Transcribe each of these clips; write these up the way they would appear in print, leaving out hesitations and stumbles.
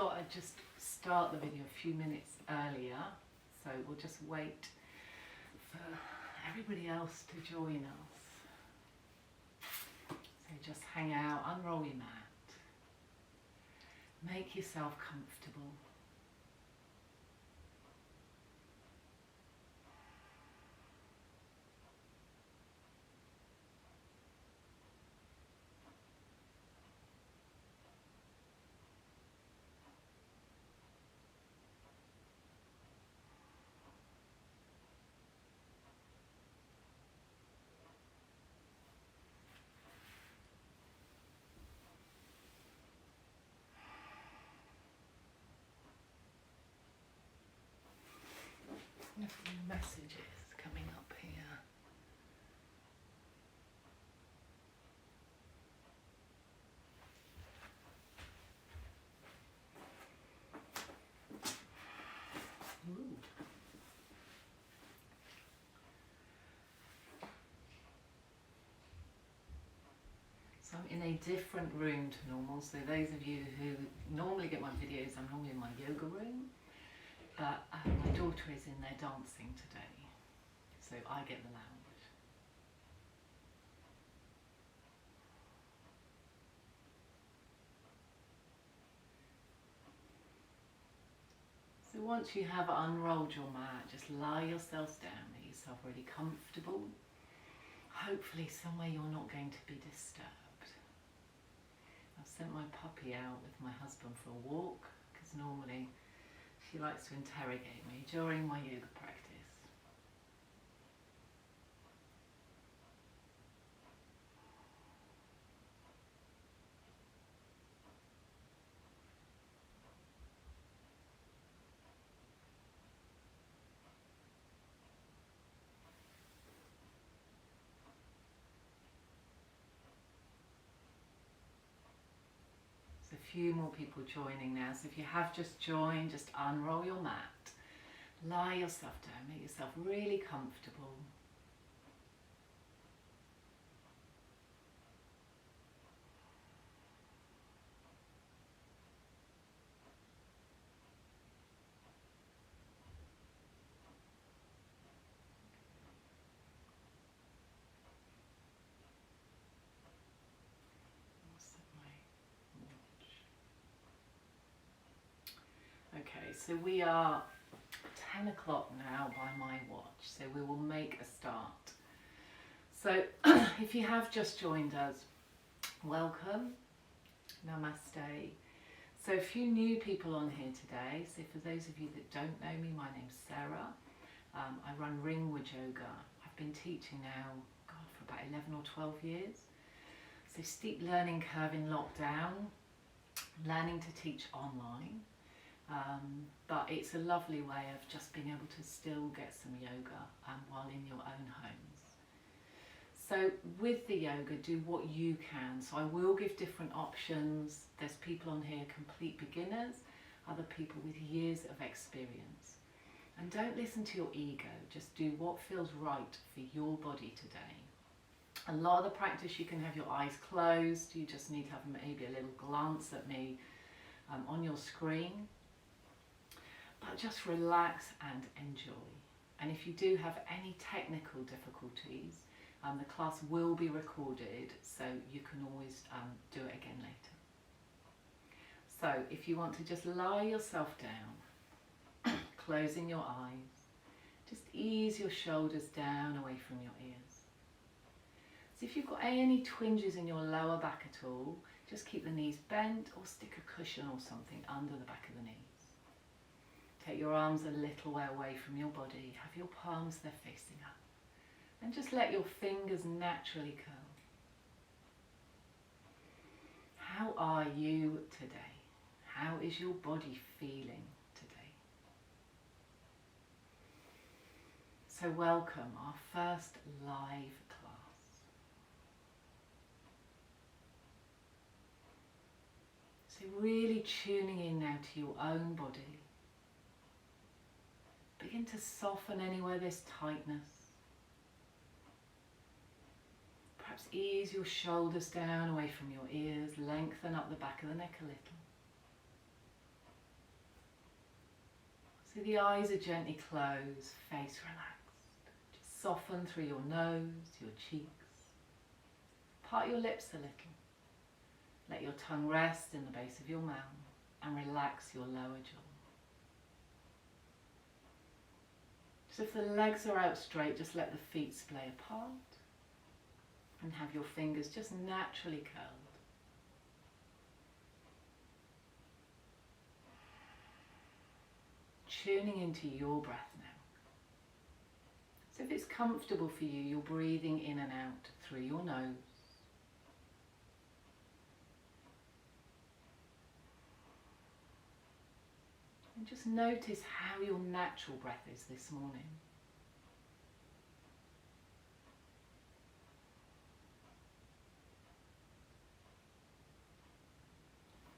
thought I'd just start the video a few minutes earlier, so we'll just wait for everybody else to join us. So just hang out, unroll your mat, make yourself comfortable. A few messages coming up here. Ooh. So I'm in a different room to normal, so those of you who normally get my videos, I'm normally in my yoga room. But my daughter is in there dancing today, so I get the lounge. So once you have unrolled your mat, just lie yourselves down, make yourself really comfortable. Hopefully somewhere you're not going to be disturbed. I've sent my puppy out with my husband for a walk, because normally she likes to interrogate me during my yoga practice. A few more people joining now, so if you have just joined, just unroll your mat, lie yourself down, make yourself really comfortable. Okay, so we are 10 o'clock now by my watch, so we will make a start. So if you have just joined us, welcome, namaste. So a few new people on here today. So for those of you that don't know me, my name's Sarah. I run Ringwood Yoga. I've been teaching now, God, for about 11 or 12 years. So steep learning curve in lockdown, learning to teach online. But it's a lovely way of just being able to still get some yoga while in your own homes. So with the yoga, do what you can. So I will give different options. There's people on here, complete beginners, other people with years of experience. And don't listen to your ego, just do what feels right for your body today. A lot of the practice you can have your eyes closed, you just need to have maybe a little glance at me on your screen. But just relax and enjoy. And if you do have any technical difficulties, the class will be recorded, so you can always do it again later. So if you want to just lie yourself down, closing your eyes, just ease your shoulders down away from your ears. So if you've got any twinges in your lower back at all, just keep the knees bent or stick a cushion or something under the back of the knees. Take your arms a little way away from your body, have your palms there facing up, and just let your fingers naturally curl. How are you today? How is your body feeling today? So welcome, our first live class. So really tuning in now to your own body. Begin to soften anywhere there's tightness. Perhaps ease your shoulders down away from your ears, lengthen up the back of the neck a little. So the eyes are gently closed, face relaxed. Just soften through your nose, your cheeks. Part your lips a little. Let your tongue rest in the base of your mouth and relax your lower jaw. So if the legs are out straight, just let the feet splay apart and have your fingers just naturally curled. Tuning into your breath now. So if it's comfortable for you, you're breathing in and out through your nose. And just notice how your natural breath is this morning.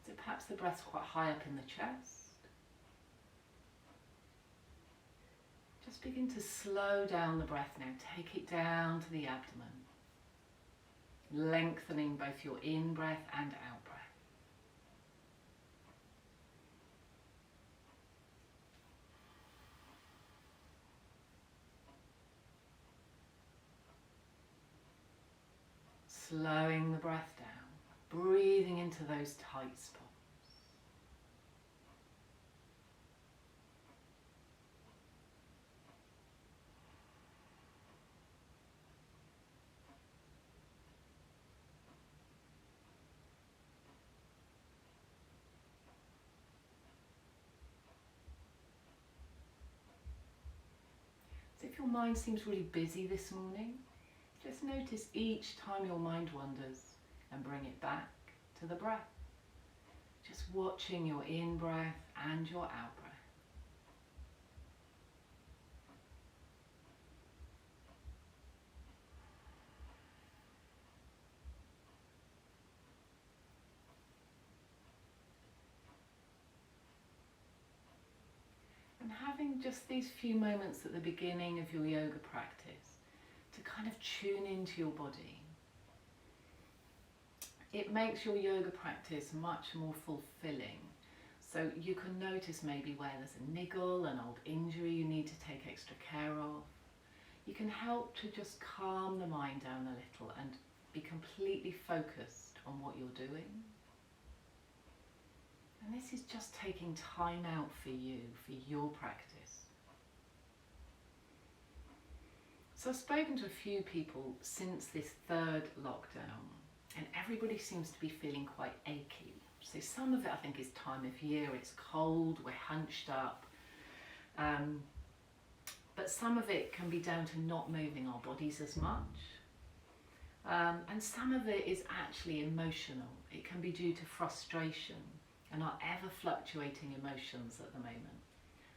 So perhaps the breath's quite high up in the chest. Just begin to slow down the breath now. Take it down to the abdomen, lengthening both your in-breath and out-breath. Slowing the breath down, breathing into those tight spots. So if your mind seems really busy this morning, just notice each time your mind wanders and bring it back to the breath. Just watching your in-breath and your out-breath. And having just these few moments at the beginning of your yoga practice to kind of tune into your body. It makes your yoga practice much more fulfilling. So you can notice maybe where there's a niggle, an old injury you need to take extra care of. You can help to just calm the mind down a little and be completely focused on what you're doing. And this is just taking time out for you, for your practice. So I've spoken to a few people since this third lockdown, and everybody seems to be feeling quite achy. So some of it I think is time of year, it's cold, we're hunched up. But some of it can be down to not moving our bodies as much. And some of it is actually emotional. It can be due to frustration and our ever fluctuating emotions at the moment.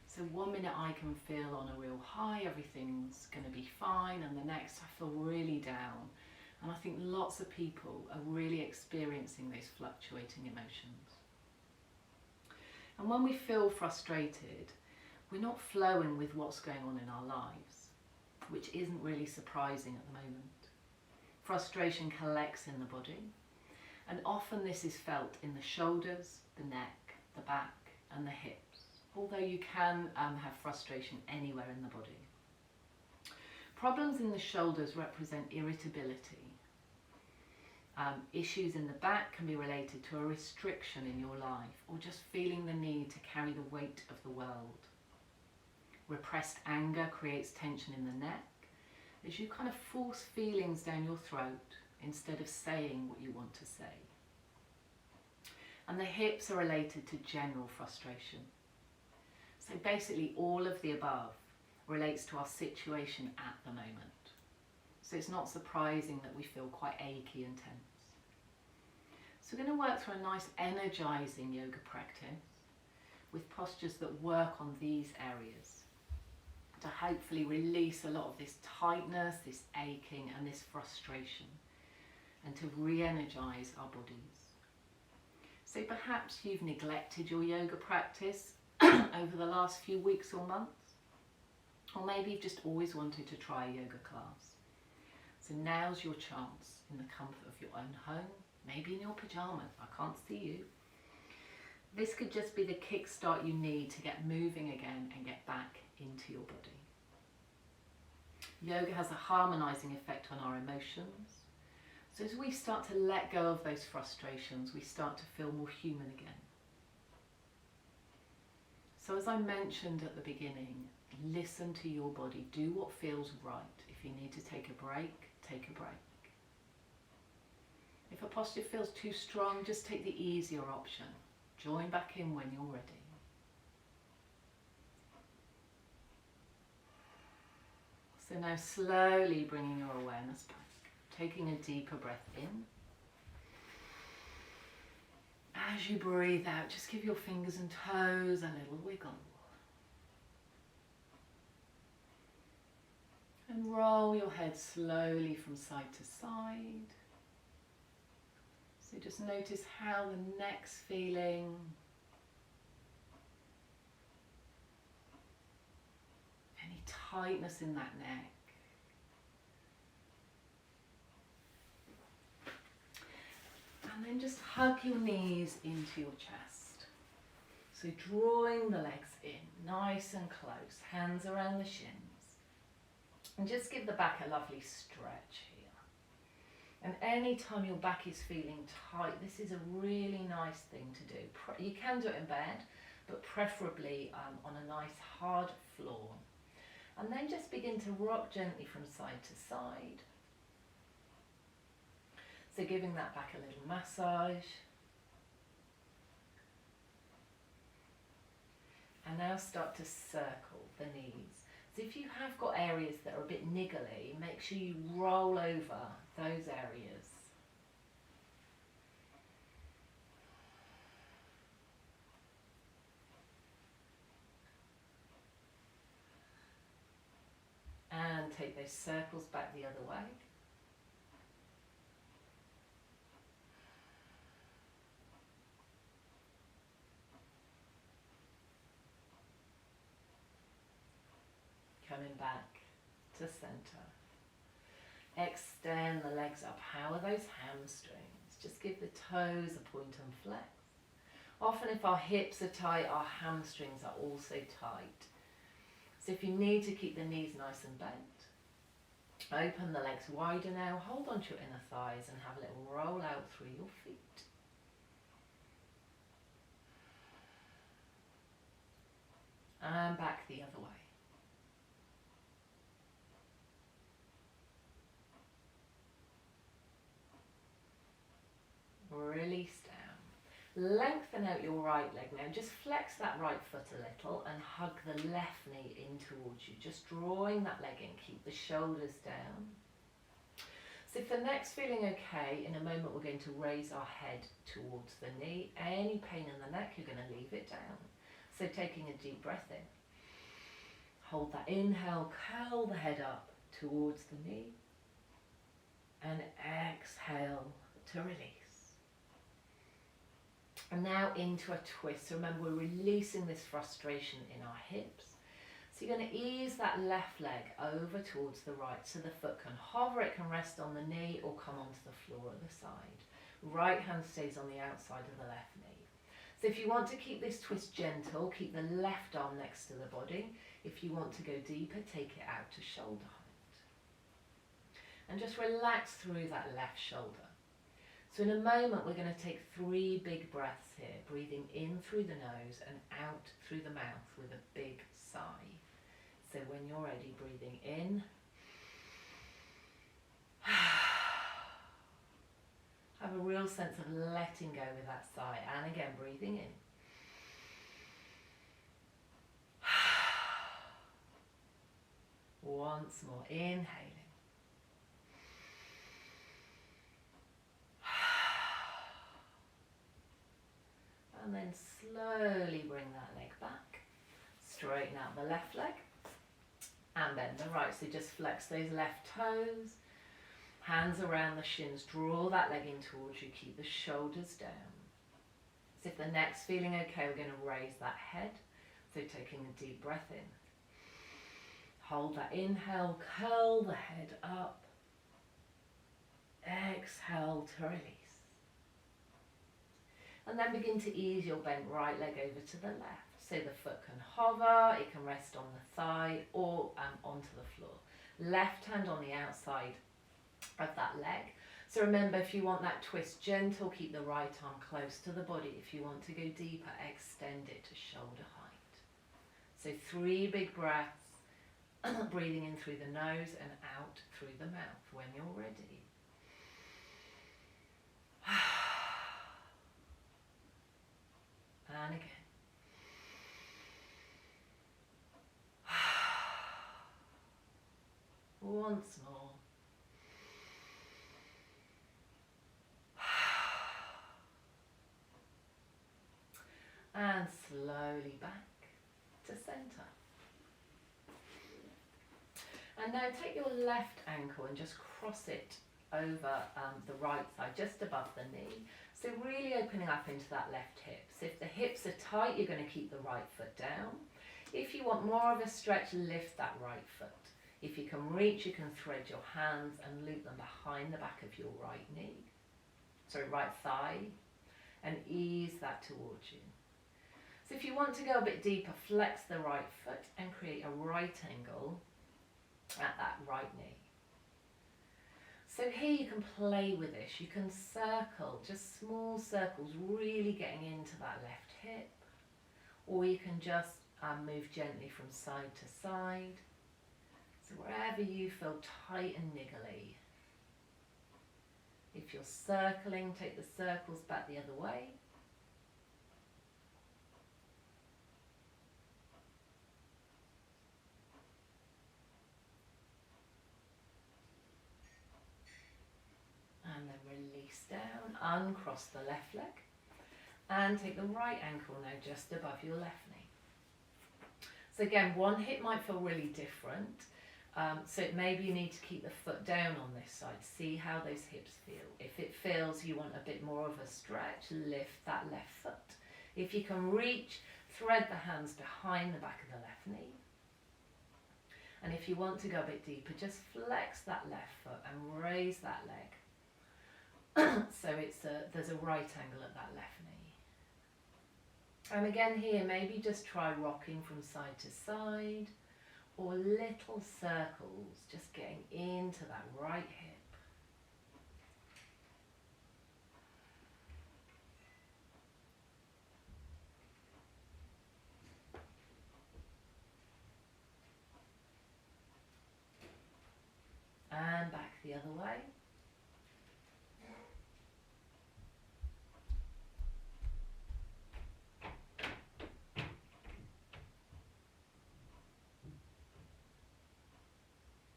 So one minute I can feel on a real high, everything's going to be fine, and the next I feel really down. And I think lots of people are really experiencing those fluctuating emotions. And when we feel frustrated, we're not flowing with what's going on in our lives, which isn't really surprising at the moment. Frustration collects in the body, and often this is felt in the shoulders, the neck, the back, and the hips. Although you can have frustration anywhere in the body. Problems in the shoulders represent irritability. Issues in the back can be related to a restriction in your life or just feeling the need to carry the weight of the world. Repressed anger creates tension in the neck as you kind of force feelings down your throat instead of saying what you want to say. And the hips are related to general frustration. So basically all of the above relates to our situation at the moment. So it's not surprising that we feel quite achy and tense. So we're going to work through a nice energizing yoga practice with postures that work on these areas to hopefully release a lot of this tightness, this aching and this frustration, and to re-energize our bodies. So perhaps you've neglected your yoga practice over the last few weeks or months, or maybe you've just always wanted to try a yoga class. So now's your chance in the comfort of your own home, maybe in your pajamas, I can't see you. This could just be the kickstart you need to get moving again and get back into your body. Yoga has a harmonizing effect on our emotions. So as we start to let go of those frustrations, we start to feel more human again. So as I mentioned at the beginning, listen to your body. Do what feels right. If you need to take a break, take a break. If a posture feels too strong, just take the easier option. Join back in when you're ready. So now slowly bringing your awareness back, taking a deeper breath in. As you breathe out, just give your fingers and toes a little wiggle. And roll your head slowly from side to side. So just notice how the neck's feeling. Any tightness in that neck. And then just hug your knees into your chest. So drawing the legs in, nice and close, hands around the shins. And just give the back a lovely stretch here. And anytime your back is feeling tight, this is a really nice thing to do. You can do it in bed, but preferably on a nice hard floor. And then just begin to rock gently from side to side. So giving that back a little massage. And now start to circle the knees. So if you have got areas that are a bit niggly, make sure you roll over those areas. And take those circles back the other way. Coming back to center. Extend the legs up. How are those hamstrings? Just give the toes a point and flex. Often if our hips are tight, our hamstrings are also tight. So if you need to keep the knees nice and bent, open the legs wider now, hold onto your inner thighs and have a little roll out through your feet. And back the other way. Release down. Lengthen out your right leg now. Just flex that right foot a little and hug the left knee in towards you. Just drawing that leg in. Keep the shoulders down. So if the neck's feeling okay, in a moment we're going to raise our head towards the knee. Any pain in the neck, you're going to leave it down. So taking a deep breath in. Hold that inhale, curl the head up towards the knee. And exhale to release. And now into a twist. So remember, we're releasing this frustration in our hips. So you're going to ease that left leg over towards the right so the foot can hover, it can rest on the knee or come onto the floor at the side. Right hand stays on the outside of the left knee. So if you want to keep this twist gentle, keep the left arm next to the body. If you want to go deeper, take it out to shoulder height. And just relax through that left shoulder. So in a moment we're going to take 3 big breaths here, breathing in through the nose and out through the mouth with a big sigh. So when you're ready, breathing in. Have a real sense of letting go with that sigh. And again, breathing in. Once more, inhaling. And then slowly bring that leg back. Straighten out the left leg. And bend the right. So just flex those left toes. Hands around the shins. Draw that leg in towards you. Keep the shoulders down. So if the neck's feeling okay, we're going to raise that head. So taking a deep breath in. Hold that inhale. Curl the head up. Exhale to release. And then begin to ease your bent right leg over to the left. So the foot can hover, it can rest on the thigh or onto the floor. Left hand on the outside of that leg. So remember, if you want that twist gentle, keep the right arm close to the body. If you want to go deeper, extend it to shoulder height. So 3 big breaths, breathing in through the nose and out through the mouth when you're ready. And again. Once more. And slowly back to centre. And now take your left ankle and just cross it over the right side, just above the knee. So really opening up into that left hip. So if the hips are tight, you're going to keep the right foot down. If you want more of a stretch, lift that right foot. If you can reach, you can thread your hands and loop them behind the back of your right knee. Sorry, right thigh. And ease that towards you. So if you want to go a bit deeper, flex the right foot and create a right angle at that right knee. So here you can play with this. You can circle, just small circles, really getting into that left hip. Or you can just move gently from side to side. So wherever you feel tight and niggly. If you're circling, take the circles back the other way. And then release down, uncross the left leg. And take the right ankle now just above your left knee. So again, one hip might feel really different. So maybe you need to keep the foot down on this side. See how those hips feel. If it feels you want a bit more of a stretch, lift that left foot. If you can reach, thread the hands behind the back of the left knee. And if you want to go a bit deeper, just flex that left foot and raise that leg. So there's a right angle at that left knee. And again here, maybe just try rocking from side to side, or little circles, just getting into that right hip. And back the other way.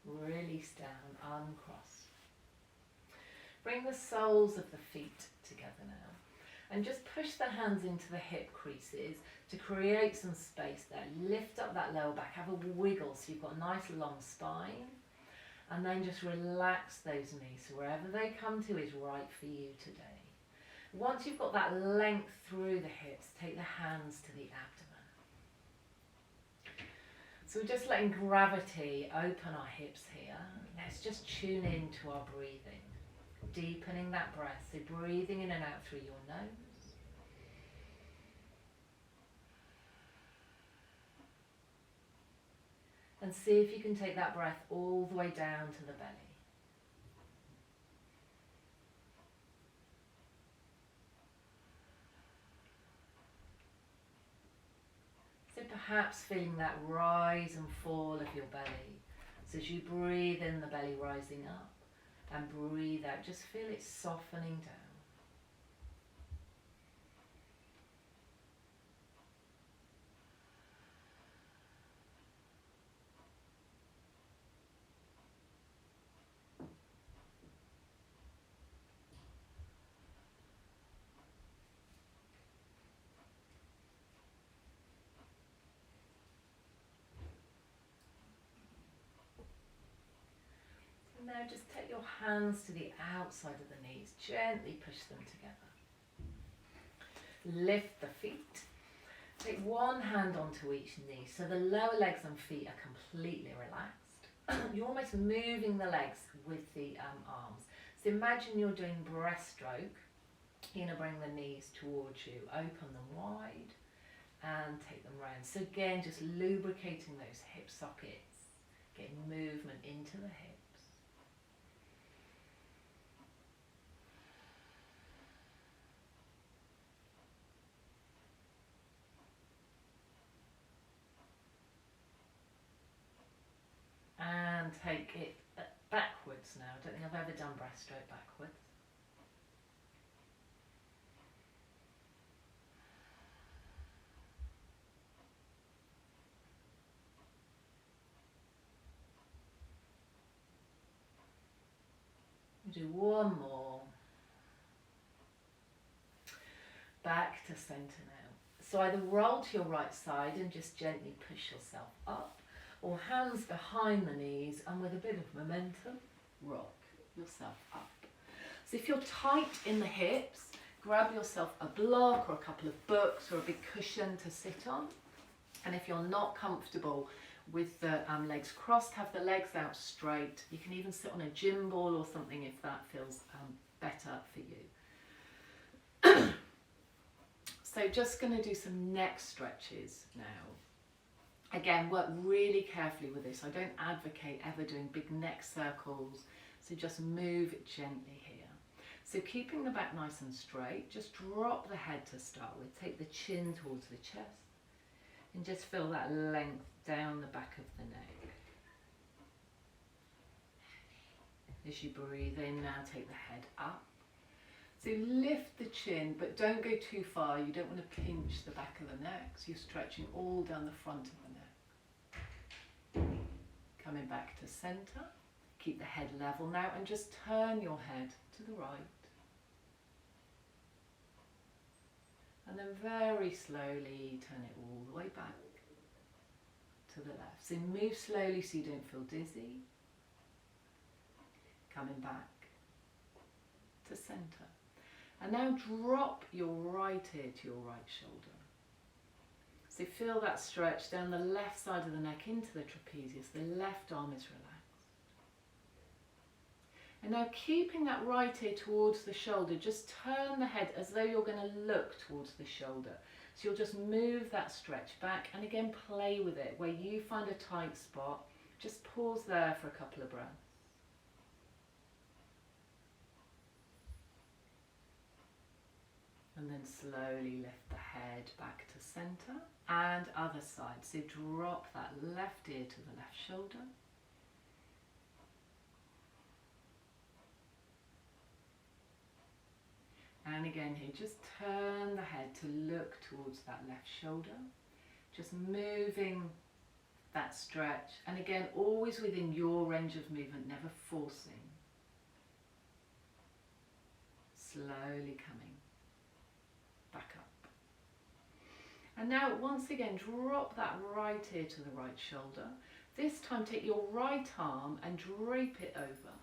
Release down, uncross. Bring the soles of the feet together now. And just push the hands into the hip creases to create some space there. Lift up that lower back, have a wiggle so you've got a nice long spine. And then just relax those knees. So wherever they come to is right for you today. Once you've got that length through the hips, take the hands to the abdomen. So we're just letting gravity open our hips here. Let's just tune into our breathing. Deepening that breath. So breathing in and out through your nose. And see if you can take that breath all the way down to the belly. So perhaps feeling that rise and fall of your belly. So as you breathe in, the belly rising up, and breathe out, just feel it softening down. Now just take your hands to the outside of the knees, gently push them together. Lift the feet. Take one hand onto each knee, so the lower legs and feet are completely relaxed. You're almost moving the legs with the arms. So imagine you're doing breaststroke You're going to bring the knees towards you, open them wide and take them round. So again, just lubricating those hip sockets, getting movement into the hips. And take it backwards now. I don't think I've ever done breaststroke backwards. We'll do one more. Back to centre now. So either roll to your right side and just gently push yourself up, or hands behind the knees and with a bit of momentum, rock yourself up. So if you're tight in the hips, grab yourself a block or a couple of books or a big cushion to sit on. And if you're not comfortable with the legs crossed, have the legs out straight. You can even sit on a gym ball or something if that feels better for you. So just going to do some neck stretches now. Again, work really carefully with this. I don't advocate ever doing big neck circles, so just move gently here. So keeping the back nice and straight, just drop the head to start with. Take the chin towards the chest and just feel that length down the back of the neck. As you breathe in, now take the head up. So lift the chin, but don't go too far. You don't want to pinch the back of the neck, so you're stretching all down the front of the neck. Coming back to centre. Keep the head level now and just turn your head to the right. And then very slowly turn it all the way back to the left. So move slowly so you don't feel dizzy. Coming back to centre. And now drop your right ear to your right shoulder. So feel that stretch down the left side of the neck into the trapezius. The left arm is relaxed. And now keeping that right ear towards the shoulder, just turn the head as though you're going to look towards the shoulder. So you'll just move that stretch back and again play with it. Where you find a tight spot, just pause there for a couple of breaths. And then slowly lift the head back to centre and other side. So drop that left ear to the left shoulder. And again here, just turn the head to look towards that left shoulder. Just moving that stretch. And again, always within your range of movement, never forcing. Slowly coming back up. And now once again drop that right ear to the right shoulder. This time take your right arm and drape it over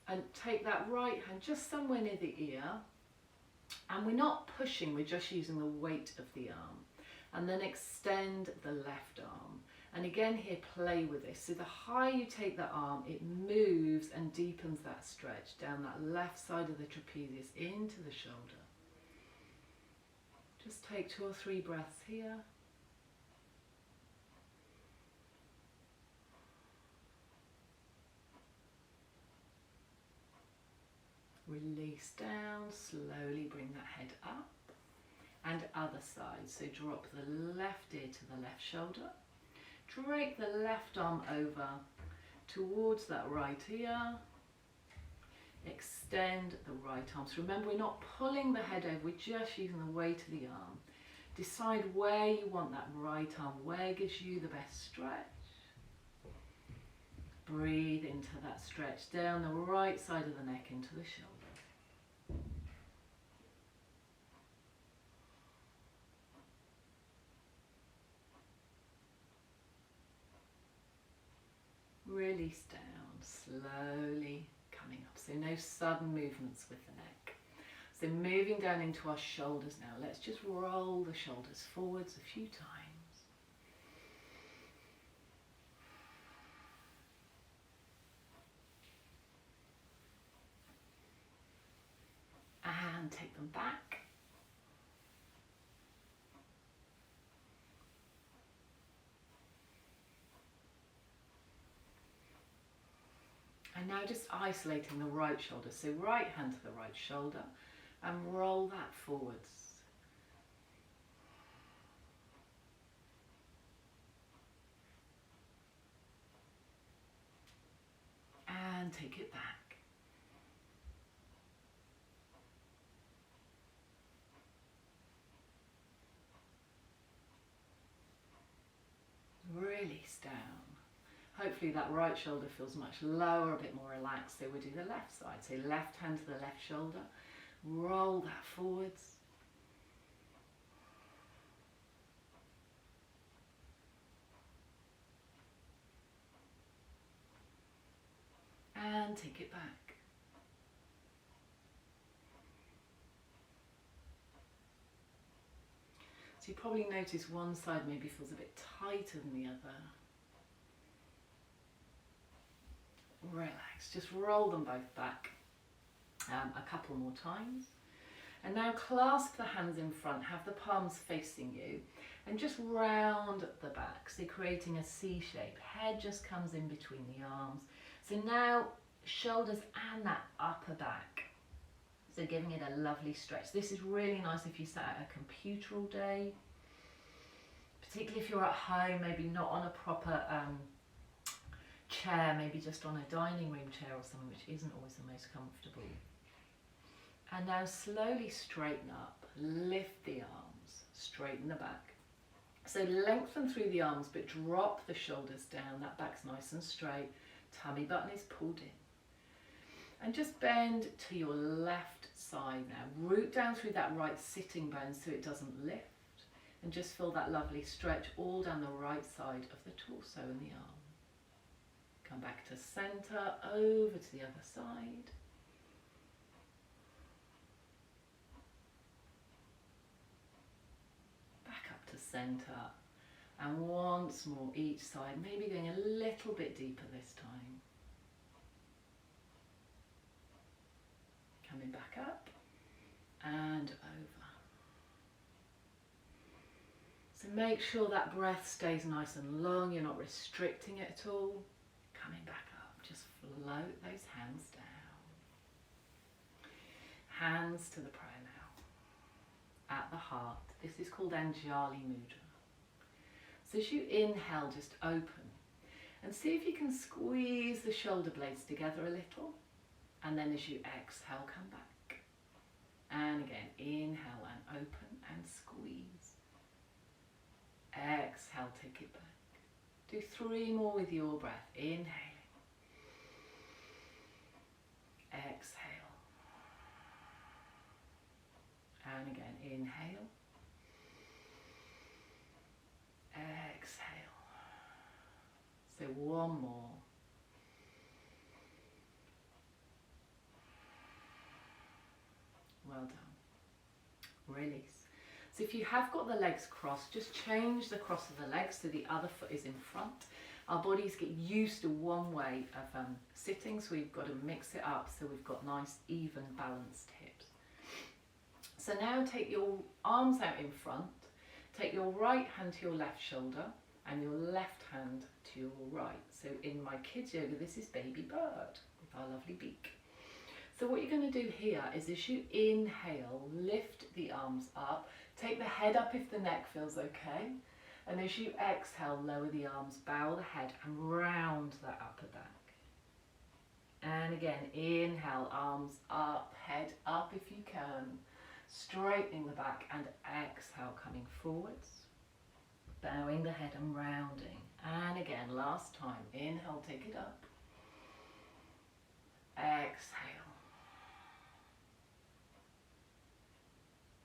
and take that right hand just somewhere near the ear, and we're not pushing, we're just using the weight of the arm, and then extend the left arm. And again here, play with this. So the higher you take the arm, it moves and deepens that stretch down that left side of the trapezius into the shoulder. Just take 2 or 3 breaths here. Release down, slowly bring that head up. And other side, so drop the left ear to the left shoulder. Drape the left arm over towards that right ear. Extend the right arm. So remember, we're not pulling the head over, we're just using the weight of the arm. Decide where you want that right arm, where gives you the best stretch. Breathe into that stretch down the right side of the neck into the shoulder. Release down, slowly coming up. So no sudden movements with the neck. So moving down into our shoulders now. Let's just roll the shoulders forwards a few times. And take them back. And now just isolating the right shoulder. So right hand to the right shoulder and roll that forwards. And take it back. Release down. Hopefully that right shoulder feels much lower, a bit more relaxed. So we'll do the left side. So left hand to the left shoulder. Roll that forwards. And take it back. So you probably notice one side maybe feels a bit tighter than the other. Relax, just roll them both back a couple more times. And now clasp the hands in front, have the palms facing you, and just round the back, so creating a C shape. Head just comes in between the arms. So now shoulders and that upper back, so giving it a lovely stretch. This is really nice if you sat at a computer all day, particularly if you're at home, maybe not on a proper chair, maybe just on a dining room chair or something, which isn't always the most comfortable. And now slowly straighten up, lift the arms, straighten the back. So lengthen through the arms, but drop the shoulders down. That back's nice and straight. Tummy button is pulled in. And just bend to your left side now. Root down through that right sitting bone so it doesn't lift. And just feel that lovely stretch all down the right side of the torso and the arm. Come back to center, over to the other side. Back up to center. And once more each side, maybe going a little bit deeper this time. Coming back up and over. So make sure that breath stays nice and long, you're not restricting it at all. Coming back up, just float those hands down. Hands to the prayer now. At the heart, this is called Anjali Mudra. So as you inhale, just open and see if you can squeeze the shoulder blades together a little. And then as you exhale, come back. And again, inhale and open and squeeze. Exhale, take it back. Do 3 more with your breath. Inhaling. Exhale. And again, inhale. Exhale. So 1 more. Well done. Release. So if you have got the legs crossed, just change the cross of the legs so the other foot is in front. Our bodies get used to one way of sitting, so we've got to mix it up so we've got nice, even, balanced hips. So now take your arms out in front, take your right hand to your left shoulder and your left hand to your right. So in my kids yoga, this is baby bird with our lovely beak. So what you're going to do here is as you inhale, lift the arms up, take the head up if the neck feels okay, and as you exhale, lower the arms, bow the head and round that upper back. And again, inhale, arms up, head up if you can, straightening the back, and exhale, coming forwards, bowing the head and rounding. And again, last time, inhale, take it up, exhale.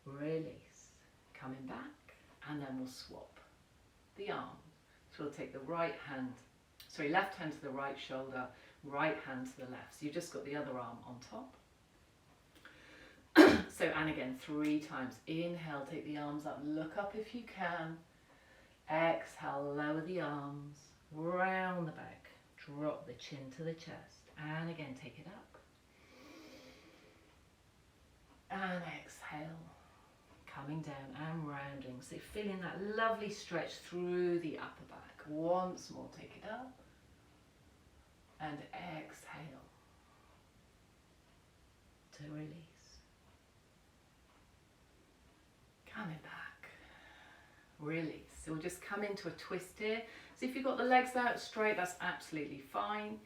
Release, coming back, and then we'll swap the arms. So we'll take the left hand to the right shoulder, right hand to the left. So you've just got the other arm on top. So, and again, 3 times. Inhale, take the arms up, look up if you can. Exhale, lower the arms, round the back, drop the chin to the chest, and again, take it up. And exhale, coming down and rounding. So feeling that lovely stretch through the upper back. Once more, take it up and exhale to release. Coming back, release. So we'll just come into a twist here. So if you've got the legs out straight, that's absolutely fine.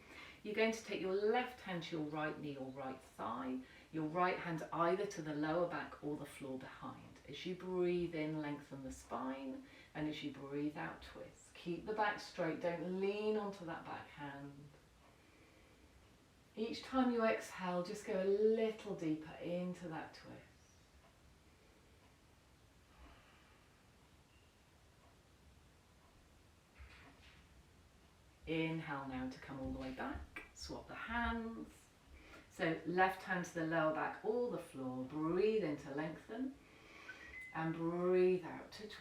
You're going to take your left hand to your right knee or right thigh, your right hand either to the lower back or the floor behind. As you breathe in, lengthen the spine, and as you breathe out, twist. Keep the back straight, don't lean onto that back hand. Each time you exhale, just go a little deeper into that twist. Inhale now to come all the way back, swap the hands. So left hand to the lower back or the floor, breathe in to lengthen and breathe out to twist.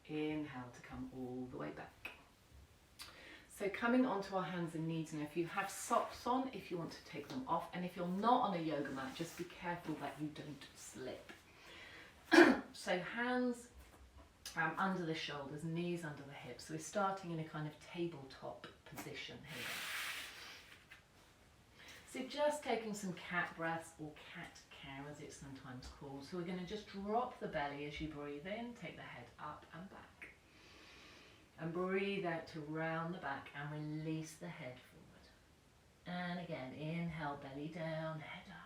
Inhale to come all the way back. So coming onto our hands and knees now, if you have socks on, if you want to take them off, and if you're not on a yoga mat, just be careful that you don't slip. So hands under the shoulders, knees under the hips. So we're starting in a kind of tabletop position here. So just taking some cat breaths or cat cow as it's sometimes called. So we're going to just drop the belly as you breathe in, take the head up and back. And breathe out to round the back and release the head forward. And again, inhale, belly down, head up.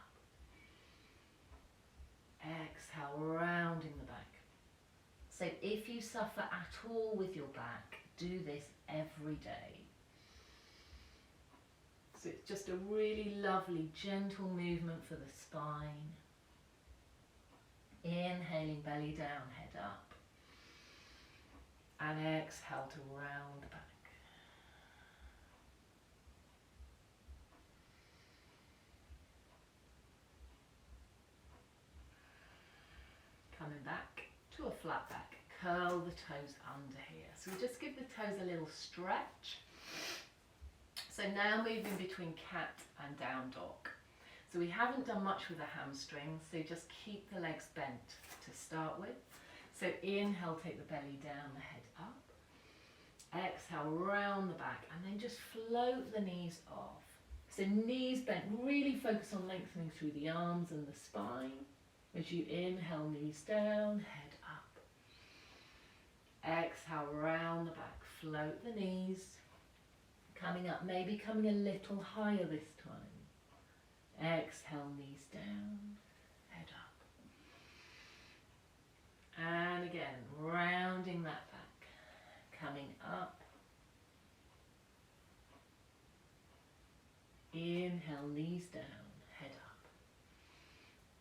Exhale, rounding the back. So if you suffer at all with your back, do this every day. So it's just a really lovely, gentle movement for the spine. Inhaling, belly down, head up. And exhale to round the back. Coming back to a flat back. Curl the toes under here. So we just give the toes a little stretch. So now moving between cat and down dog. So we haven't done much with the hamstrings, so just keep the legs bent to start with. So inhale, take the belly down, the head up. Exhale, round the back, and then just float the knees off. So knees bent, really focus on lengthening through the arms and the spine. As you inhale, knees down, head up. Exhale, round the back, float the knees. Coming up, maybe coming a little higher this time. Exhale, knees down, head up. And again, rounding that back, coming up. Inhale, knees down, head up.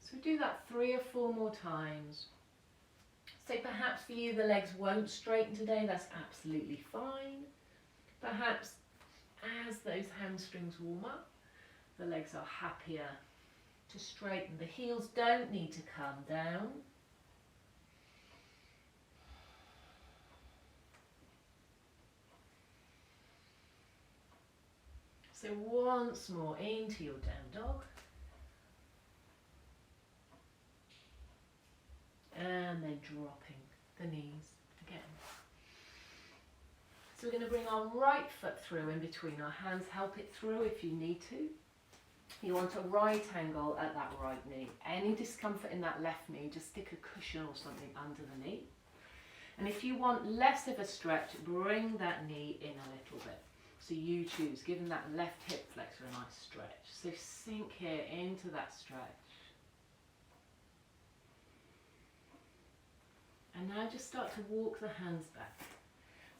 So we do that 3 or 4 more times. So perhaps for you the legs won't straighten today, that's absolutely fine. Perhaps as those hamstrings warm up, the legs are happier to straighten. The heels don't need to come down. So once more into your down dog. And then dropping the knees again. So we're going to bring our right foot through in between our hands. Help it through if you need to. You want a right angle at that right knee. Any discomfort in that left knee, just stick a cushion or something under the knee. And if you want less of a stretch, bring that knee in a little bit. So you choose, giving that left hip flexor a nice stretch. So sink here into that stretch. And now just start to walk the hands back.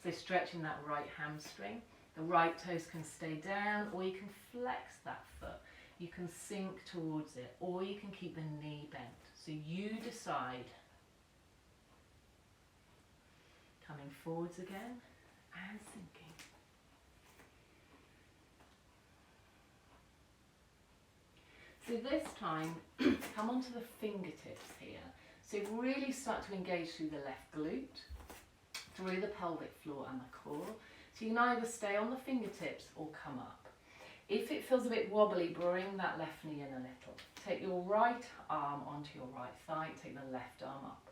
So stretching that right hamstring. The right toes can stay down, or you can flex that foot. You can sink towards it, or you can keep the knee bent. So you decide. Coming forwards again and sinking. So this time, come onto the fingertips here. So really start to engage through the left glute, through the pelvic floor and the core. So you can either stay on the fingertips or come up. If it feels a bit wobbly, bring that left knee in a little. Take your right arm onto your right thigh, take the left arm up.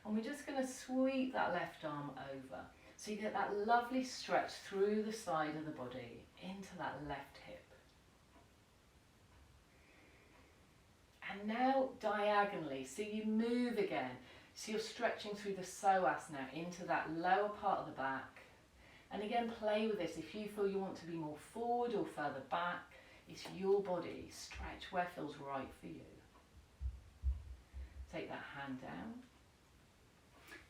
And we're just going to sweep that left arm over. So you get that lovely stretch through the side of the body into that left hip. And now diagonally, so you move again. So you're stretching through the psoas now into that lower part of the back. And again, play with this. If you feel you want to be more forward or further back, it's your body. Stretch where feels right for you. Take that hand down.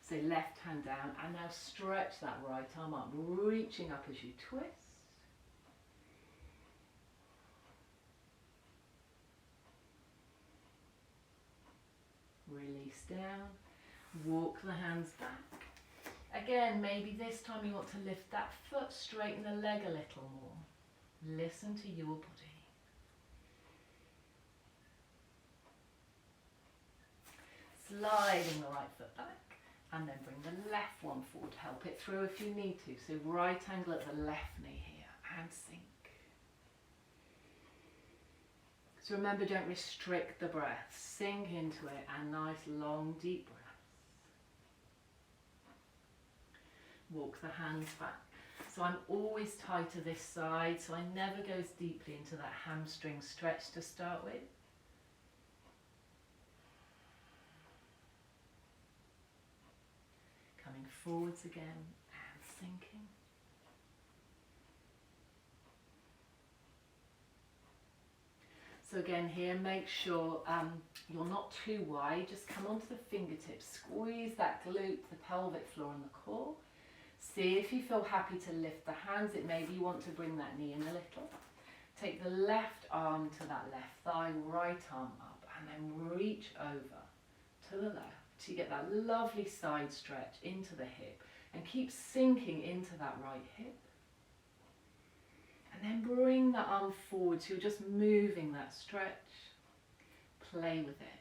So left hand down, and now stretch that right arm up, reaching up as you twist. Release down, walk the hands back. Again, maybe this time you want to lift that foot, straighten the leg a little more. Listen to your body. Sliding the right foot back. And then bring the left one forward, help it through if you need to. So right angle at the left knee here and sink. So remember, don't restrict the breath. Sink into it and nice long deep breaths. Walk the hands back. So I'm always tight to this side, so I never go as deeply into that hamstring stretch to start with. Coming forwards again and sinking. So again here, make sure you're not too wide, just come onto the fingertips, squeeze that glute, the pelvic floor and the core. See if you feel happy to lift the hands, it maybe you want to bring that knee in a little. Take the left arm to that left thigh, right arm up, and then reach over to the left. So you get that lovely side stretch into the hip and keep sinking into that right hip. And then bring the arm forward, so you're just moving that stretch. Play with it.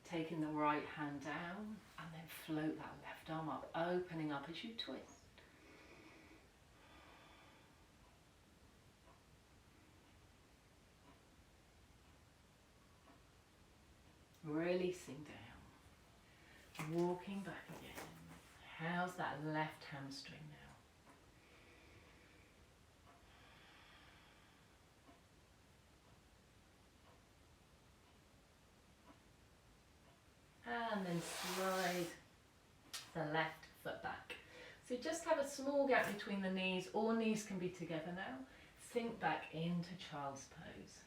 Taking the right hand down and then float that left arm up, opening up as you twist. Releasing down, walking back again. How's that left hamstring now? And then slide the left foot back. So just have a small gap between the knees. All knees can be together now. Sink back into child's pose.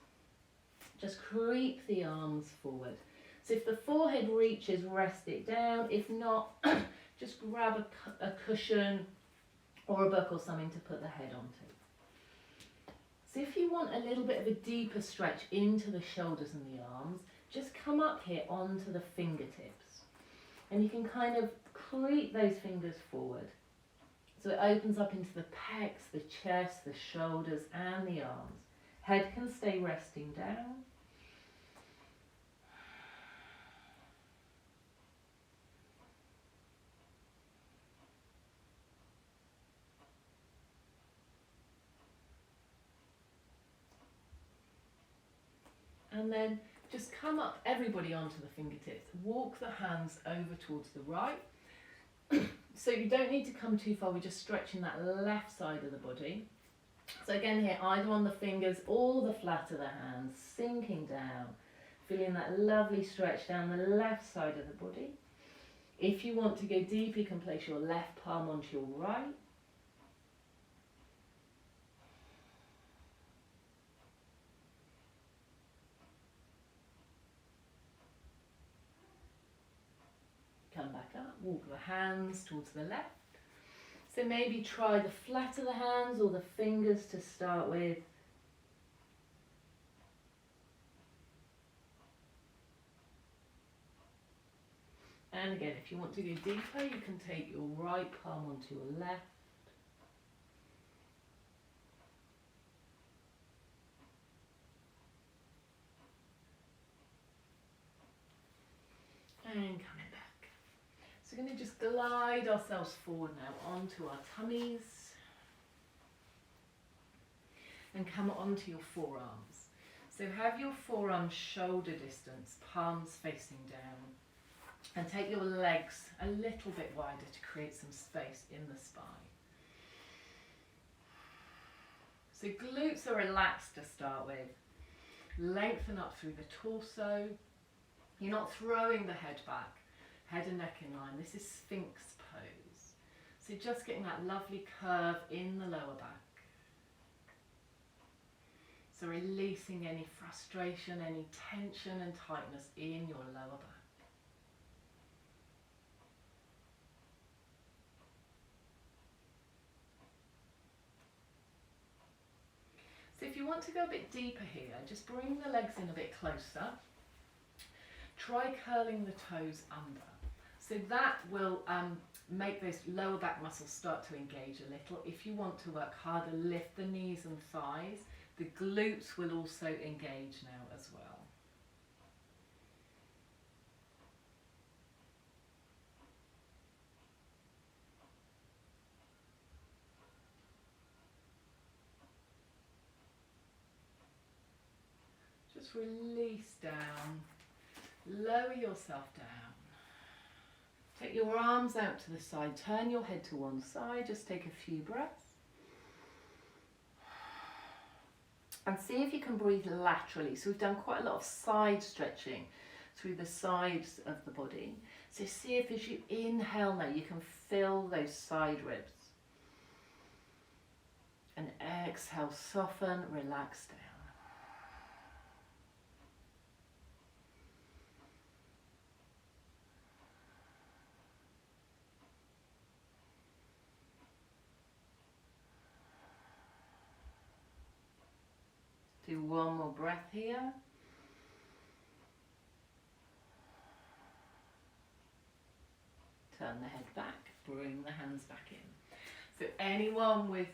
Just creep the arms forward. So if the forehead reaches, rest it down. If not, just grab a cushion or a book or something to put the head onto. So if you want a little bit of a deeper stretch into the shoulders and the arms, just come up here onto the fingertips. And you can kind of creep those fingers forward. So it opens up into the pecs, the chest, the shoulders and the arms. Head can stay resting down. And then just come up, everybody onto the fingertips. Walk the hands over towards the right. So you don't need to come too far, we're just stretching that left side of the body. So again here, either on the fingers or the flat of the hands, sinking down, feeling that lovely stretch down the left side of the body. If you want to go deep, you can place your left palm onto your right. Come back up, walk the hands towards the left. So maybe try the flat of the hands or the fingers to start with. And again, if you want to go deeper, you can take your right palm onto your left. going to just glide ourselves forward now onto our tummies and come onto your forearms. So have your forearms shoulder distance, palms facing down, and take your legs a little bit wider to create some space in the spine. So glutes are relaxed to start with. Lengthen up through the torso. You're not throwing the head back. Head and neck in line. This is Sphinx Pose. So just getting that lovely curve in the lower back. So releasing any frustration, any tension and tightness in your lower back. So if you want to go a bit deeper here, just bring the legs in a bit closer. Try curling the toes under. So that will make those lower back muscles start to engage a little. If you want to work harder, lift the knees and thighs. The glutes will also engage now as well. Just release down, lower yourself down. Take your arms out to the side, turn your head to one side, just take a few breaths. And see if you can breathe laterally. So we've done quite a lot of side stretching through the sides of the body. So see if as you inhale now, you can fill those side ribs. And exhale, soften, relax down. Do one more breath here. Turn the head back, bring the hands back in. So anyone with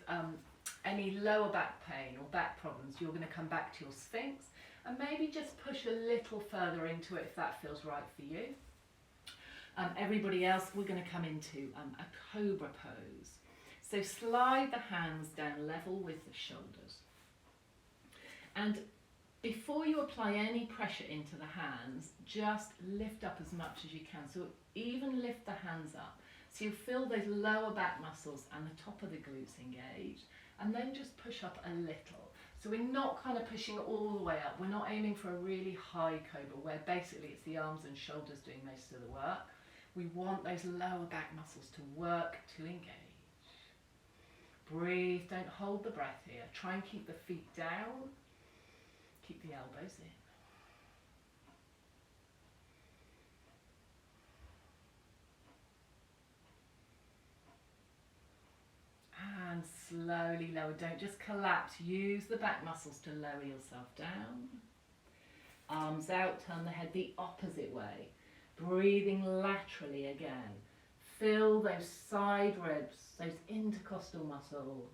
any lower back pain or back problems, you're going to come back to your Sphinx and maybe just push a little further into it if that feels right for you. Everybody else, we're going to come into a Cobra Pose. So slide the hands down level with the shoulders. And before you apply any pressure into the hands, just lift up as much as you can. So even lift the hands up. So you feel those lower back muscles and the top of the glutes engaged. And then just push up a little. So we're not kind of pushing all the way up. We're not aiming for a really high cobra where basically it's the arms and shoulders doing most of the work. We want those lower back muscles to work, to engage. Breathe, don't hold the breath here. Try and keep the feet down. Keep the elbows in. And slowly lower. Don't just collapse. Use the back muscles to lower yourself down. Arms out, turn the head the opposite way. Breathing laterally again. Fill those side ribs, those intercostal muscles.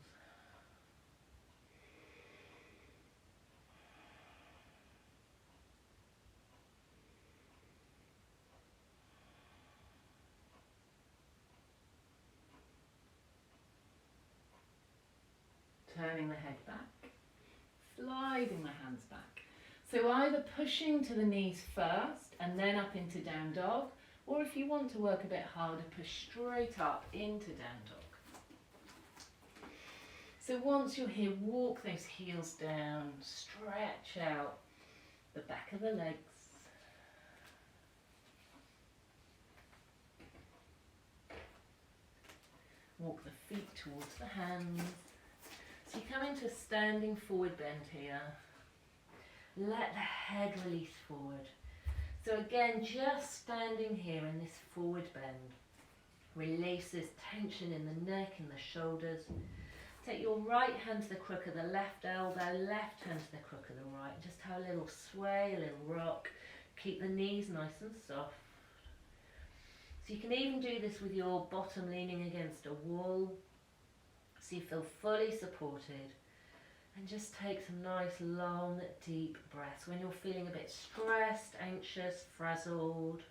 Turning the head back, sliding the hands back. So either pushing to the knees first and then up into down dog, or if you want to work a bit harder, push straight up into down dog. So once you're here, walk those heels down, stretch out the back of the legs. Walk the feet towards the hands. So you come into a standing forward bend here. Let the head release forward. So again, just standing here in this forward bend. Release this tension in the neck and the shoulders. Take your right hand to the crook of the left elbow, left hand to the crook of the right. Just have a little sway, a little rock. Keep the knees nice and soft. So you can even do this with your bottom leaning against a wall. So you feel fully supported. And just take some nice, long, deep breaths when you're feeling a bit stressed, anxious, frazzled.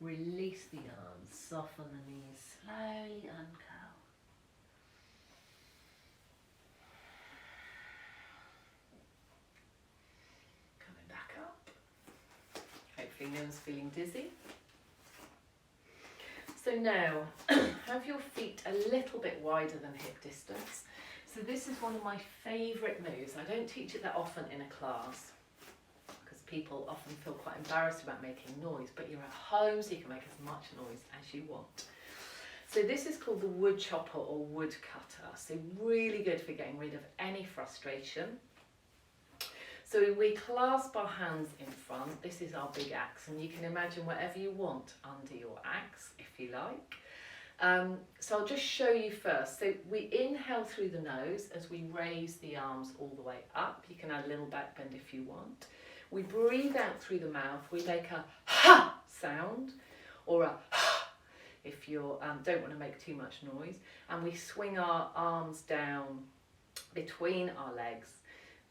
Release the arms, soften the knees, slowly uncurl. Coming back up. Hopefully no one's feeling dizzy. So now, have your feet a little bit wider than hip distance. So this is one of my favourite moves. I don't teach it that often in a class because people often feel quite embarrassed about making noise, but you're at home so you can make as much noise as you want. So this is called the wood chopper or wood cutter. So really good for getting rid of any frustration. So we clasp our hands in front. This is our big axe, and you can imagine whatever you want under your axe, if you like. So I'll just show you first. So we inhale through the nose as we raise the arms all the way up. You can add a little back bend if you want. We breathe out through the mouth. We make a ha sound, or a ha if you don't want to make too much noise. And we swing our arms down between our legs.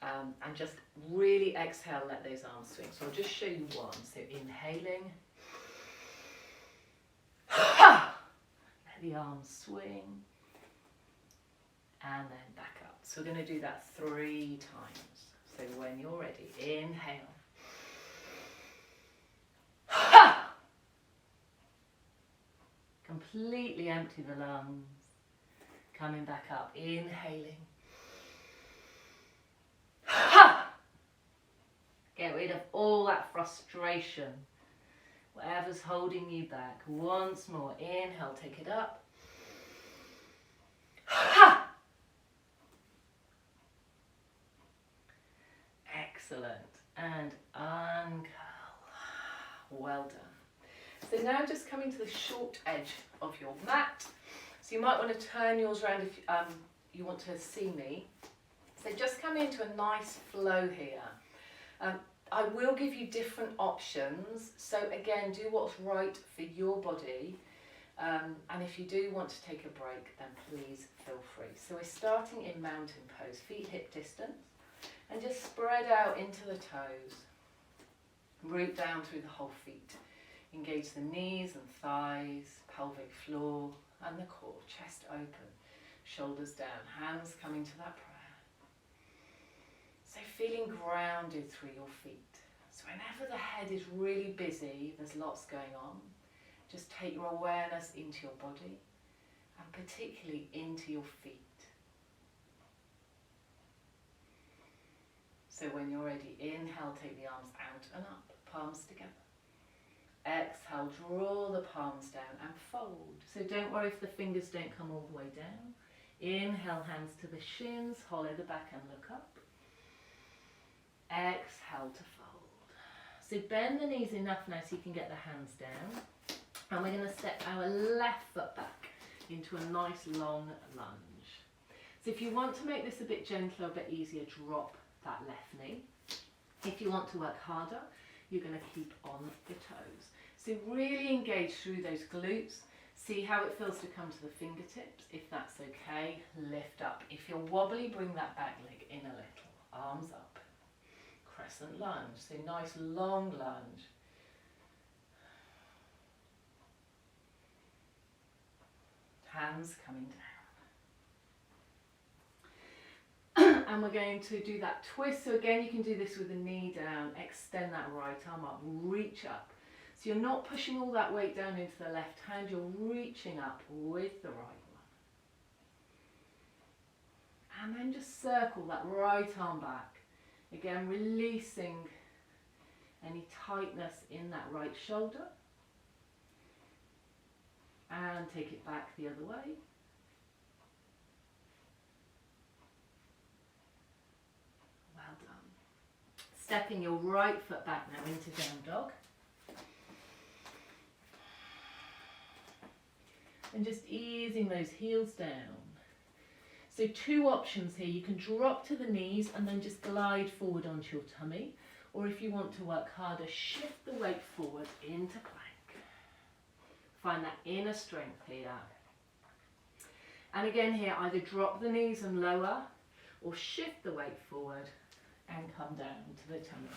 And just really exhale, let those arms swing. So I'll just show you one. So inhaling, let the arms swing, and then back up. So we're going to do that 3 times. So when you're ready, inhale. Completely empty the lungs. Coming back up, inhaling. Get rid of all that frustration, whatever's holding you back. Once more, inhale, take it up. Excellent. And uncurl. Well done. So now just coming to the short edge of your mat. So you might want to turn yours around if you want to see me. So just come into a nice flow here. I will give you different options, so again, do what's right for your body, and if you do want to take a break, then please feel free. So we're starting in mountain pose, feet hip distance, and just spread out into the toes, root down through the whole feet. Engage the knees and thighs, pelvic floor, and the core, chest open, shoulders down, hands coming to that prayer. So feeling grounded through your feet. So whenever the head is really busy, there's lots going on, just take your awareness into your body and particularly into your feet. So when you're ready, inhale, take the arms out and up, palms together. Exhale, draw the palms down and fold. So don't worry if the fingers don't come all the way down. Inhale, hands to the shins, hollow the back and look up. Exhale to fold. So bend the knees enough now so you can get the hands down. And we're going to step our left foot back into a nice long lunge. So if you want to make this a bit gentler, a bit easier, drop that left knee. If you want to work harder, you're going to keep on the toes. So really engage through those glutes. See how it feels to come to the fingertips. If that's okay, lift up. If you're wobbly, bring that back leg in a little. Arms up. Crescent lunge, so nice long lunge. Hands coming down. And we're going to do that twist. So again, you can do this with the knee down, extend that right arm up, reach up. So you're not pushing all that weight down into the left hand, you're reaching up with the right one. And then just circle that right arm back. Again, releasing any tightness in that right shoulder. And take it back the other way. Well done. Stepping your right foot back now into down dog. And just easing those heels down. So 2 options here. You can drop to the knees and then just glide forward onto your tummy. Or if you want to work harder, shift the weight forward into plank. Find that inner strength here. And again here, either drop the knees and lower, or shift the weight forward and come down to the tummy.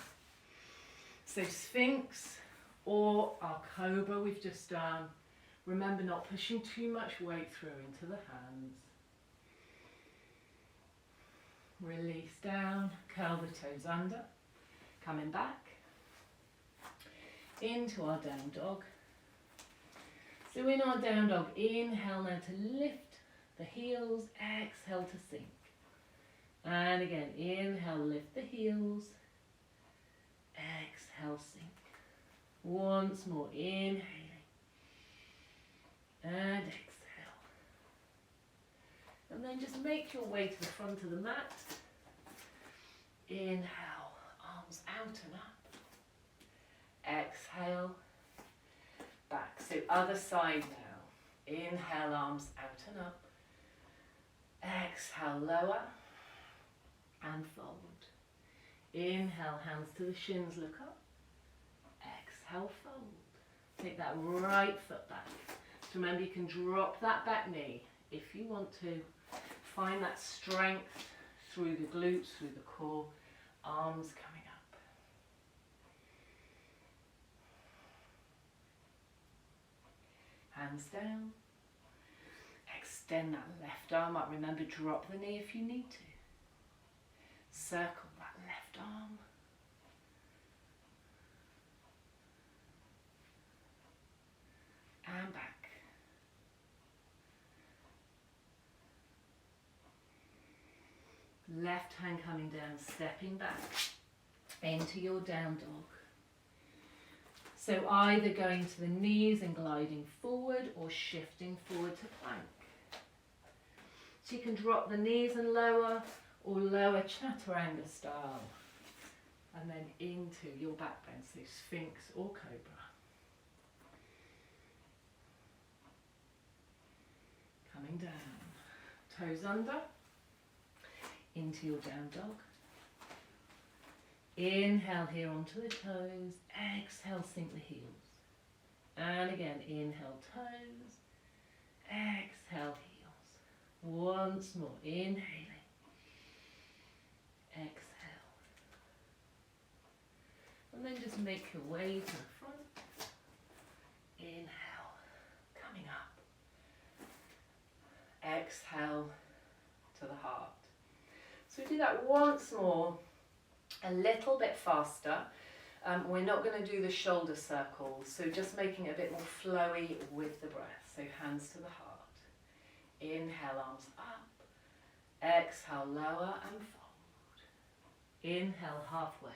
So Sphinx or our Cobra we've just done. Remember, not pushing too much weight through into the hands. Release down, curl the toes under, coming back into our down dog. So in our down dog, inhale now to lift the heels, exhale to sink. And again, inhale, lift the heels, exhale, sink. Once more, inhaling and exhale. And then just make your way to the front of the mat. Inhale, arms out and up. Exhale, back. So other side now. Inhale, arms out and up. Exhale, lower and fold. Inhale, hands to the shins, look up. Exhale, fold. Take that right foot back. So remember, you can drop that back knee if you want to. Find that strength through the glutes, through the core, arms coming up. Hands down. Extend that left arm up. Remember, drop the knee if you need to. Circle that left arm. And back. Left hand coming down, stepping back into your down dog. So either going to the knees and gliding forward or shifting forward to plank. So you can drop the knees and lower, or lower chaturanga style. And then into your back bend, so Sphinx or Cobra. Coming down, toes under, into your down dog. Inhale here onto the toes, exhale, sink the heels. And again, inhale, toes, exhale, heels. Once more, inhaling, exhale. And then just make your way to the front. Inhale, coming up. Exhale to the heart. So we do that once more, a little bit faster. We're not going to do the shoulder circles, so just making it a bit more flowy with the breath. So hands to the heart. Inhale, arms up. Exhale, lower and fold. Inhale, halfway.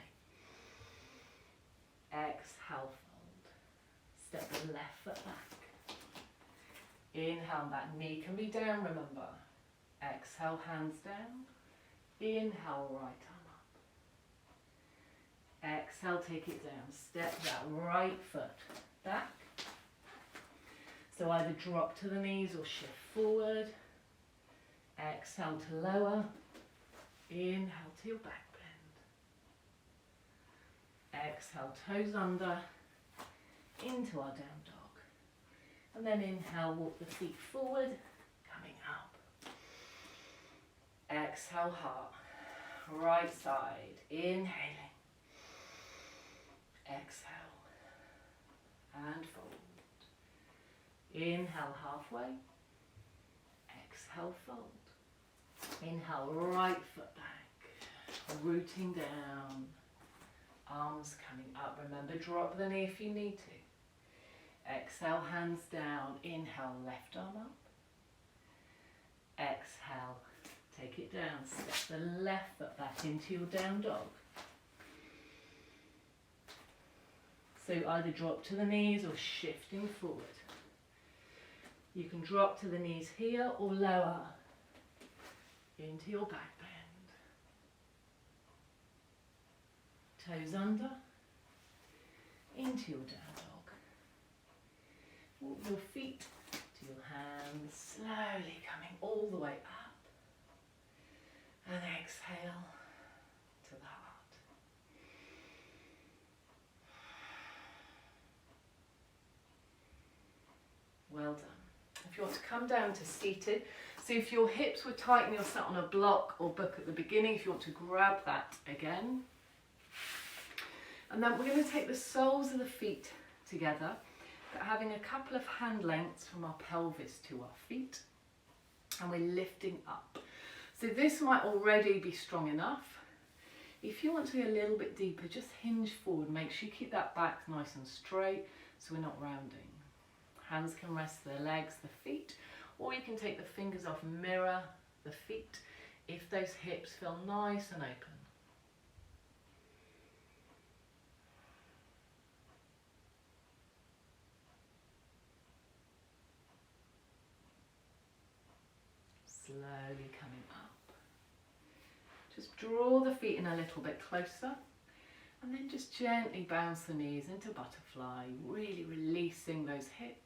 Exhale, fold. Step the left foot back. Inhale, that knee can be down, remember. Exhale, hands down. Inhale, right arm up. Exhale, take it down. Step that right foot back. So either drop to the knees or shift forward. Exhale to lower. Inhale to your back bend. Exhale, toes under, into our down dog. And then inhale, walk the feet forward, coming up. Exhale, heart. Right side, inhaling. Exhale, and fold. Inhale, halfway. Exhale, fold. Inhale, right foot back. Rooting down. Arms coming up. Remember, drop the knee if you need to. Exhale, hands down. Inhale, left arm up. Exhale, take it down. Step the left foot back into your down dog. So either drop to the knees or shifting forward. You can drop to the knees here or lower into your back bend. Toes under, into your down dog. Walk your feet to your hands, slowly coming all the way up. And exhale to the heart. Well done. If you want to come down to seated, so if your hips were tight and you're sat on a block or book at the beginning, if you want to grab that again. And then we're going to take the soles of the feet together, but having a couple of hand lengths from our pelvis to our feet, and we're lifting up. So this might already be strong enough. If you want to go a little bit deeper, just hinge forward. Make sure you keep that back nice and straight so we're not rounding. Hands can rest the legs, the feet, or you can take the fingers off, mirror the feet if those hips feel nice and open. Slowly coming up. Just draw the feet in a little bit closer, and then just gently bounce the knees into butterfly, really releasing those hips.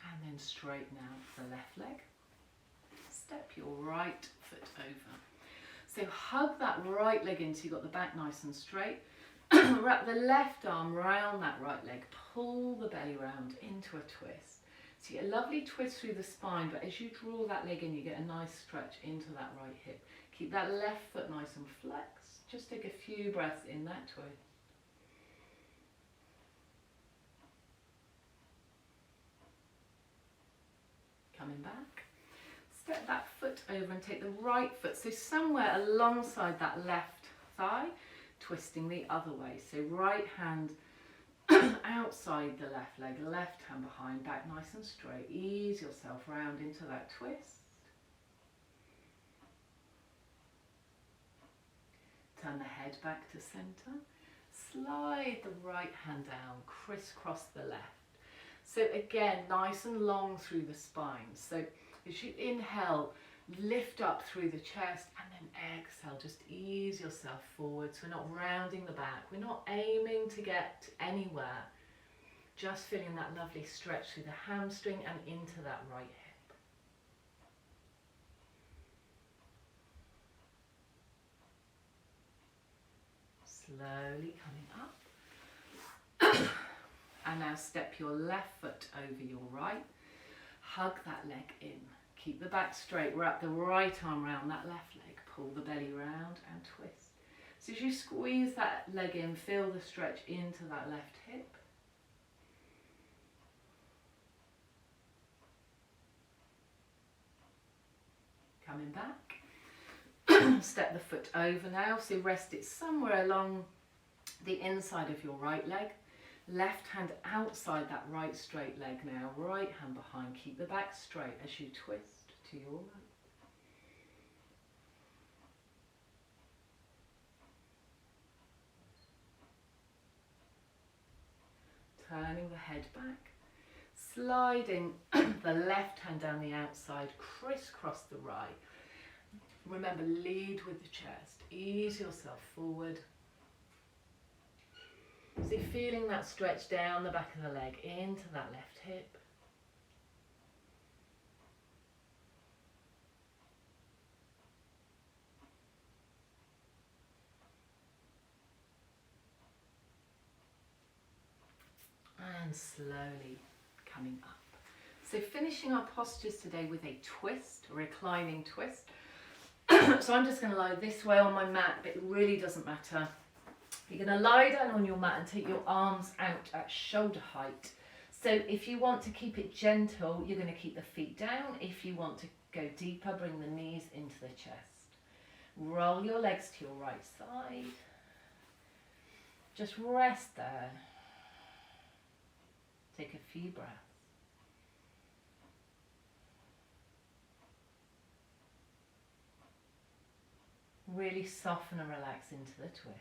And then straighten out the left leg. Step your right foot over. So hug that right leg in so you've got the back nice and straight. Wrap the left arm round that right leg. Pull the belly round into a twist. So you get a lovely twist through the spine, but as you draw that leg in, you get a nice stretch into that right hip. Keep that left foot nice and flexed. Just take a few breaths in that twist. Coming back. Step that foot over and take the right foot, so somewhere alongside that left thigh, twisting the other way. So right hand outside the left leg, left hand behind, back nice and straight. Ease yourself round into that twist. Turn the head back to centre. Slide the right hand down, crisscross the left. So again, nice and long through the spine. So as you inhale, lift up through the chest, and then exhale, just ease yourself forward. So we're not rounding the back. We're not aiming to get anywhere. Just feeling that lovely stretch through the hamstring and into that right hip. Slowly coming up. And now step your left foot over your right. Hug that leg in. Keep the back straight. Wrap the right arm around that left leg. Pull the belly round and twist. So as you squeeze that leg in, feel the stretch into that left hip. Coming back. Step the foot over now. So rest it somewhere along the inside of your right leg. Left hand outside that right straight leg now. Right hand behind. Keep the back straight as you twist to your right. Turning the head back. Sliding the left hand down the outside. Crisscross the right. Remember, lead with the chest. Ease yourself forward. So feeling that stretch down the back of the leg into that left hip. And slowly coming up. So finishing our postures today with a twist, a reclining twist. So I'm just going to lie this way on my mat, but it really doesn't matter. You're going to lie down on your mat and take your arms out at shoulder height. So if you want to keep it gentle, you're going to keep the feet down. If you want to go deeper, bring the knees into the chest. Roll your legs to your right side. Just rest there. Take a few breaths. Really soften and relax into the twist.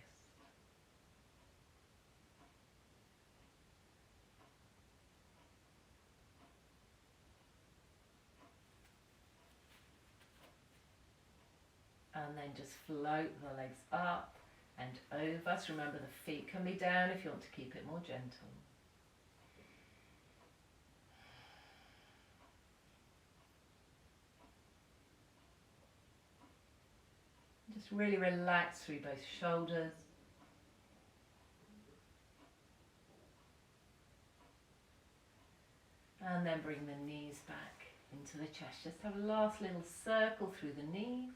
And then just float the legs up and over. So remember, the feet can be down if you want to keep it more gentle. Just really relax through both shoulders. And then bring the knees back into the chest. Just have a last little circle through the knees.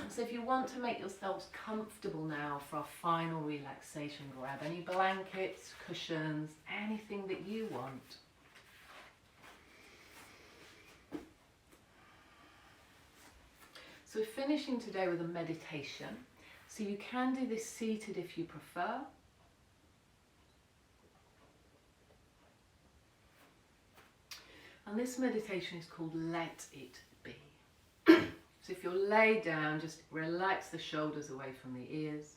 So if you want to make yourselves comfortable now for our final relaxation, grab any blankets, cushions, anything that you want. So we're finishing today with a meditation. So you can do this seated if you prefer. And this meditation is called Let It Be. So if you're laid down, just relax the shoulders away from the ears.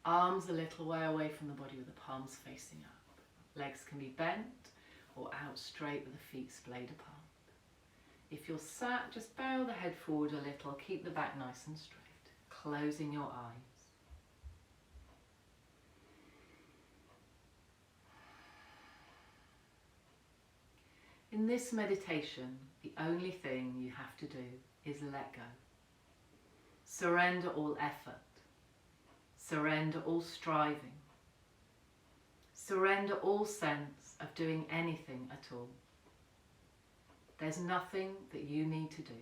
Arms a little way away from the body with the palms facing up. Legs can be bent or out straight with the feet splayed apart. If you're sat, just bow the head forward a little, keep the back nice and straight, closing your eyes. In this meditation, the only thing you have to do is let go. Surrender all effort. Surrender all striving. Surrender all sense of doing anything at all. There's nothing that you need to do.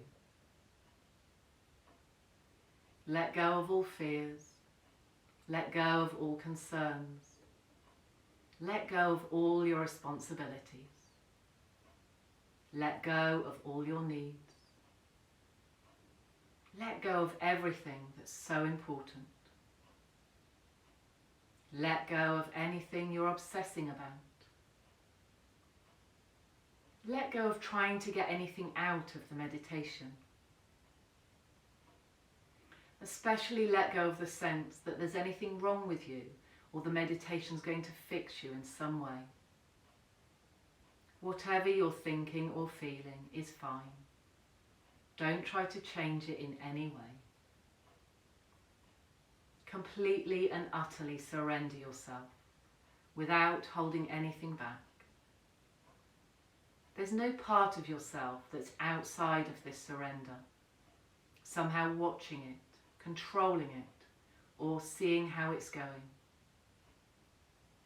Let go of all fears. Let go of all concerns. Let go of all your responsibilities. Let go of all your needs. Let go of everything that's so important. Let go of anything you're obsessing about. Let go of trying to get anything out of the meditation. Especially let go of the sense that there's anything wrong with you or the meditation's going to fix you in some way. Whatever you're thinking or feeling is fine. Don't try to change it in any way. Completely and utterly surrender yourself without holding anything back. There's no part of yourself that's outside of this surrender, somehow watching it, controlling it, or seeing how it's going.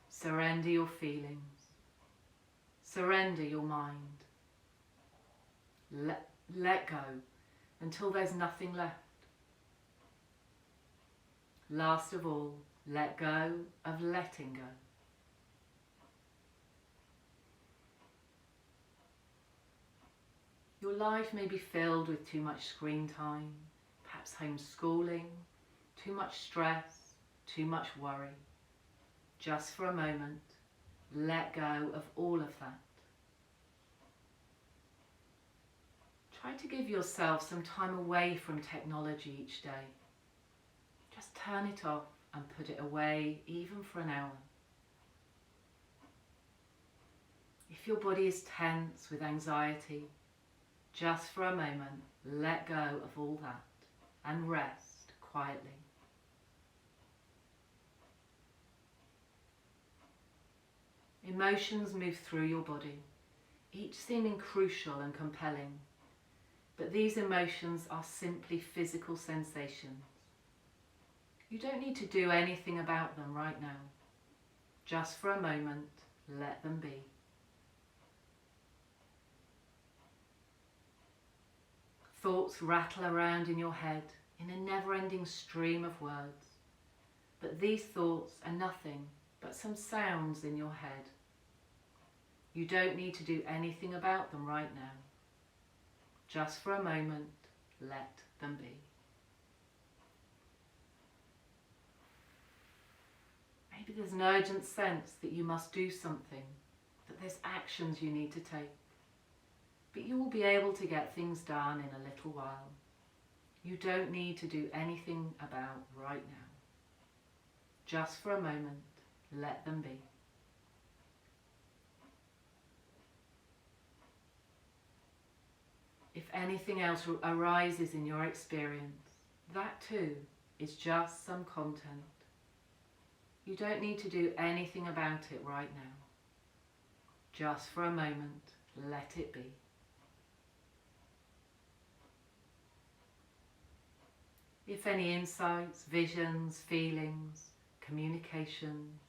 Surrender your feelings. Surrender your mind. Let go until there's nothing left. Last of all, let go of letting go. Your life may be filled with too much screen time, perhaps homeschooling, too much stress, too much worry. Just for a moment, let go of all of that. Try to give yourself some time away from technology each day. Just turn it off and put it away, even for an hour. If your body is tense with anxiety, just for a moment, let go of all that and rest quietly. Emotions move through your body, each seeming crucial and compelling, but these emotions are simply physical sensations. You don't need to do anything about them right now. Just for a moment, let them be. Thoughts rattle around in your head in a never-ending stream of words, but these thoughts are nothing but some sounds in your head. You don't need to do anything about them right now. Just for a moment, let them be. Maybe there's an urgent sense that you must do something, that there's actions you need to take. But you will be able to get things done in a little while. You don't need to do anything about right now. Just for a moment, let them be. If anything else arises in your experience, that too is just some content. You don't need to do anything about it right now. Just for a moment, let it be. If any insights, visions, feelings, communications,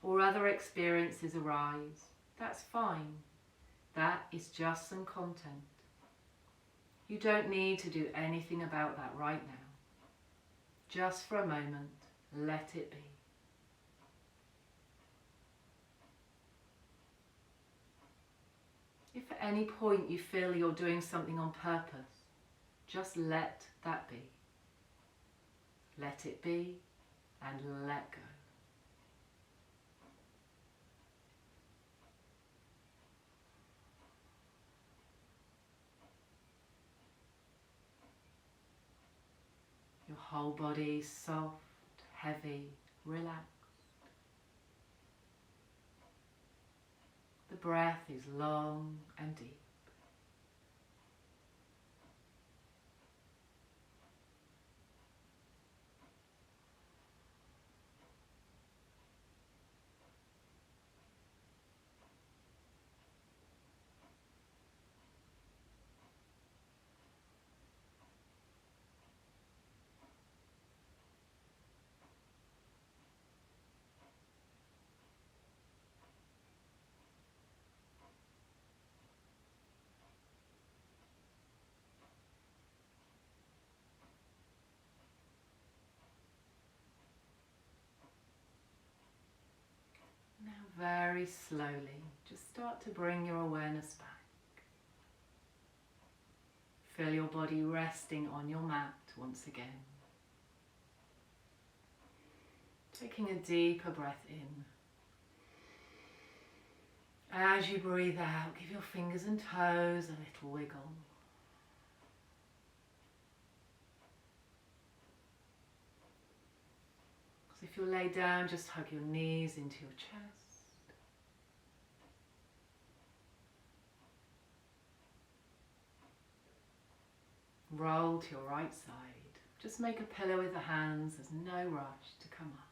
or other experiences arise, that's fine. That is just some content. You don't need to do anything about that right now. Just for a moment, let it be. If at any point you feel you're doing something on purpose, just let that be. Let it be and let go. Your whole body soft, heavy, relaxed. The breath is long and deep. Now very slowly, just start to bring your awareness back. Feel your body resting on your mat once again. Taking a deeper breath in. As you breathe out, give your fingers and toes a little wiggle. So if you lay down, just hug your knees into your chest. Roll to your right side. Just make a pillow with the hands. There's no rush to come up.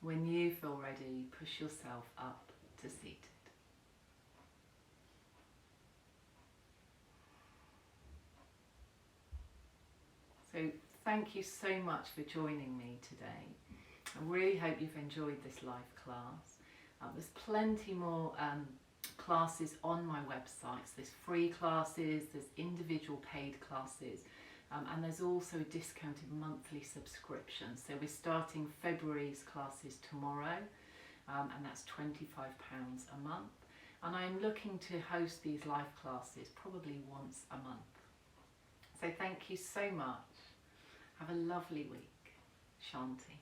When you feel ready, push yourself up to seated. So thank you so much for joining me today. I really hope you've enjoyed this live class. There's plenty more classes on my website. So there's free classes, there's individual paid classes, and there's also a discounted monthly subscription. So we're starting February's classes tomorrow, and that's £25 a month. And I'm looking to host these live classes probably once a month. So thank you so much. Have a lovely week. Shanti.